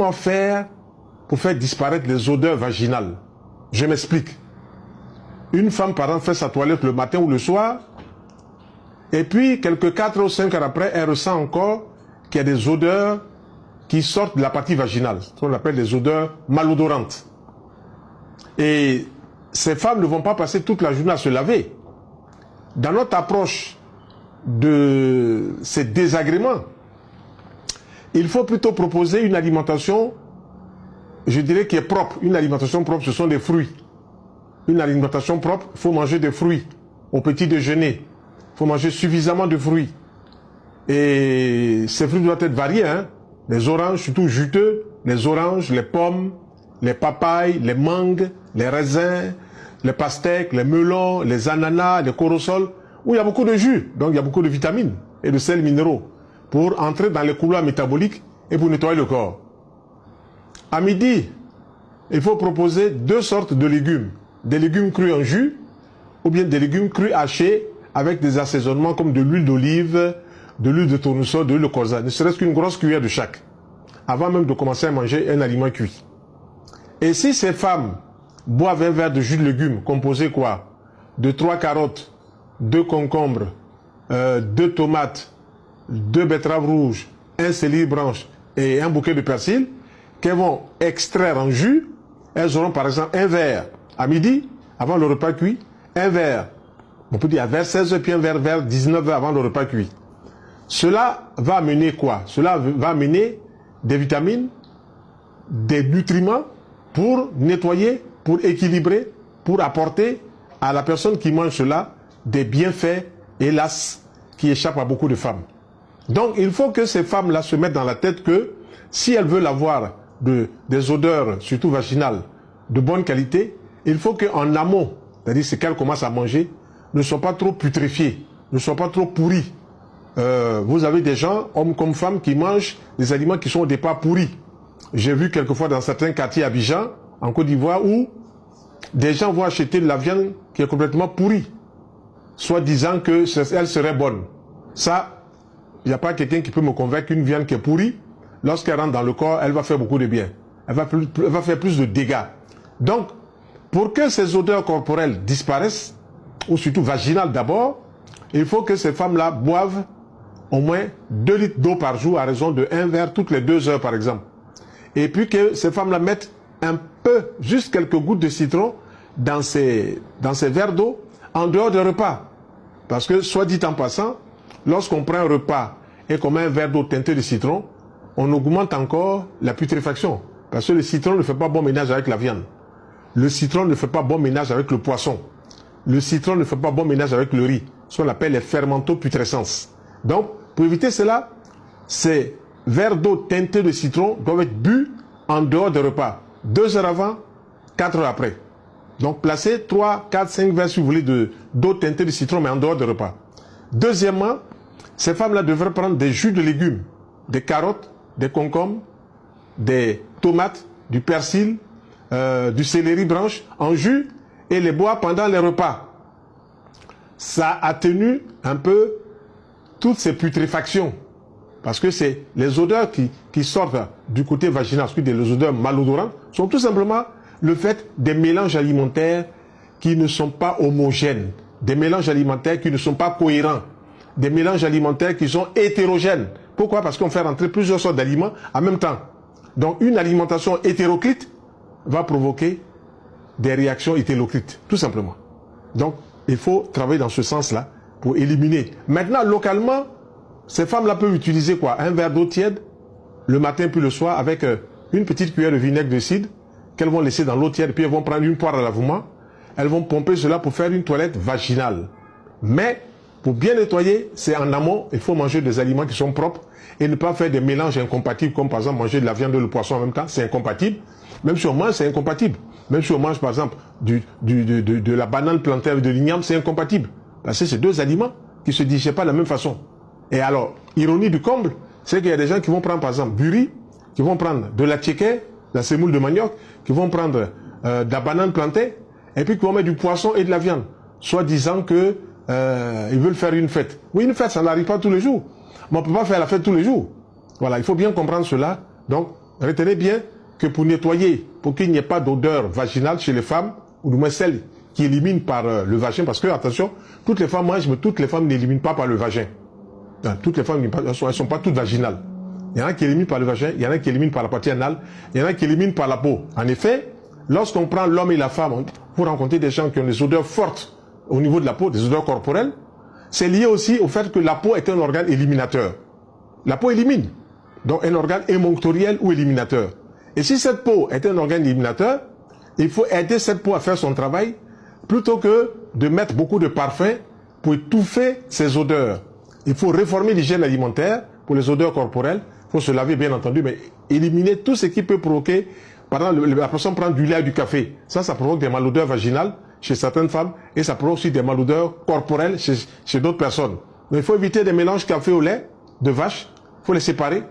comment faire pour faire disparaître les odeurs vaginales? Je m'explique. Une femme, par exemple, fait sa toilette le matin ou le soir, et puis, quelques 4 ou 5 heures après, elle ressent encore qu'il y a des odeurs qui sortent de la partie vaginale, ce qu'on appelle des odeurs malodorantes. Et ces femmes ne vont pas passer toute la journée à se laver. Dans notre approche de ces désagréments, il faut plutôt proposer une alimentation, je dirais, qui est propre. Une alimentation propre, ce sont des fruits. Une alimentation propre, il faut manger des fruits au petit déjeuner. Il faut manger suffisamment de fruits. Et ces fruits doivent être variés, hein. Les oranges, surtout juteux, les oranges, les pommes, les papayes, les mangues, les raisins, les pastèques, les melons, les ananas, les corosols, où il y a beaucoup de jus, donc il y a beaucoup de vitamines et de sels minéraux pour entrer dans les couloirs métaboliques et pour nettoyer le corps. À midi, il faut proposer 2 sortes de légumes. Des légumes crus en jus ou bien des légumes crus hachés avec des assaisonnements comme de l'huile d'olive, de l'huile de tournesol, de l'huile de colza, ne serait-ce qu'une grosse cuillère de chaque, avant même de commencer à manger un aliment cuit. Et si ces femmes boivent un verre de jus de légumes composé quoi? De 3 carottes, 2 concombres, 2 tomates, 2 betteraves rouges, 1 céleri branche et un bouquet de persil, qu'elles vont extraire en jus, elles auront par exemple un verre à midi, avant le repas cuit, un verre, on peut dire vers 16h, puis un verre vers 19h avant le repas cuit. Cela va amener quoi? Cela va amener des vitamines, des nutriments pour nettoyer, pour équilibrer, pour apporter à la personne qui mange cela des bienfaits, hélas, qui échappent à beaucoup de femmes. Donc il faut que ces femmes-là se mettent dans la tête que si elles veulent avoir des odeurs, surtout vaginales, de bonne qualité, il faut qu'en amont, c'est-à-dire c'est qu'elles commencent à manger, ne soient pas trop putréfiées, ne soient pas trop pourries. Vous avez des gens, hommes comme femmes, qui mangent des aliments qui sont au départ pourris. J'ai vu quelquefois dans certains quartiers à Abidjan, en Côte d'Ivoire, où des gens vont acheter de la viande qui est complètement pourrie, soit disant qu'elle serait bonne. Ça, il n'y a pas quelqu'un qui peut me convaincre qu'une viande qui est pourrie, lorsqu'elle rentre dans le corps, elle va faire beaucoup de bien. Elle va faire plus de dégâts. Donc, pour que ces odeurs corporelles disparaissent, ou surtout vaginales d'abord, il faut que ces femmes-là boivent au moins 2 litres d'eau par jour à raison de 1 verre toutes les 2 heures par exemple. Et puis que ces femmes-là mettent un peu, juste quelques gouttes de citron dans ces verres d'eau en dehors des repas. Parce que, soit dit en passant, lorsqu'on prend un repas et qu'on met un verre d'eau teinté de citron, on augmente encore la putréfaction. Parce que le citron ne fait pas bon ménage avec la viande. Le citron ne fait pas bon ménage avec le poisson. Le citron ne fait pas bon ménage avec le riz. Ce qu'on appelle les fermentoputrescences. Donc, pour éviter cela, ces verres d'eau teintés de citron doivent être bu en dehors des repas. 2 heures avant, 4 heures après. Donc, placez 3, 4, 5 verres, si vous voulez, d'eau teintée de citron, mais en dehors des repas. Deuxièmement, ces femmes-là devraient prendre des jus de légumes, des carottes, des concombres, des tomates, du persil, du céleri branche en jus et les boire pendant les repas. Ça atténue un peu toutes ces putréfactions. Parce que c'est les odeurs qui sortent du côté vaginal, les odeurs malodorantes, sont tout simplement le fait des mélanges alimentaires qui ne sont pas homogènes, des mélanges alimentaires qui ne sont pas cohérents, des mélanges alimentaires qui sont hétérogènes. Pourquoi? Parce qu'on fait rentrer plusieurs sortes d'aliments en même temps. Donc une alimentation hétéroclite va provoquer des réactions hétéroclites, tout simplement. Donc il faut travailler dans ce sens-là pour éliminer. Maintenant, localement, ces femmes-là peuvent utiliser quoi? Un verre d'eau tiède le matin puis le soir avec une petite cuillère de vinaigre de cidre qu'elles vont laisser dans l'eau tiède, puis elles vont prendre une poire à lavement. Elles vont pomper cela pour faire une toilette vaginale. Mais pour bien nettoyer, c'est en amont, il faut manger des aliments qui sont propres et ne pas faire des mélanges incompatibles, comme par exemple manger de la viande et le poisson en même temps, c'est incompatible. Même si on mange, c'est incompatible. Même si on mange par exemple de la banane plantée avec de l'igname, c'est incompatible. Parce que c'est 2 aliments qui ne se digèrent pas de la même façon. Et alors, ironie du comble, c'est qu'il y a des gens qui vont prendre par exemple du riz, qui vont prendre de la tchéké, la semoule de manioc, qui vont prendre de la banane plantée, et puis qui vont mettre du poisson et de la viande, soit disant que ils veulent faire une fête. Oui, une fête, ça n'arrive pas tous les jours. Mais on ne peut pas faire la fête tous les jours. Voilà, il faut bien comprendre cela. Donc, retenez bien que pour nettoyer, pour qu'il n'y ait pas d'odeur vaginale chez les femmes, ou du moins celles qui éliminent par le vagin, parce que, attention, toutes les femmes mangent, mais toutes les femmes n'éliminent pas par le vagin. Toutes les femmes, elles ne sont pas toutes vaginales. Il y en a qui éliminent par le vagin, il y en a qui éliminent par la partie anale, il y en a qui éliminent par la peau. En effet, lorsqu'on prend l'homme et la femme, vous rencontrez des gens qui ont des odeurs fortes au niveau de la peau, des odeurs corporelles, c'est lié aussi au fait que la peau est un organe éliminateur. La peau élimine, donc un organe émonctoriel ou éliminateur. Et si cette peau est un organe éliminateur, il faut aider cette peau à faire son travail plutôt que de mettre beaucoup de parfum pour étouffer ces odeurs. Il faut réformer l'hygiène alimentaire pour les odeurs corporelles. Il faut se laver bien entendu, mais éliminer tout ce qui peut provoquer. Par exemple, la personne prend du lait et du café. Ça provoque des malodeurs vaginales chez certaines femmes et ça provoque aussi des malodeurs corporelles chez d'autres personnes. Donc il faut éviter des mélanges café au lait de vache. Il faut les séparer.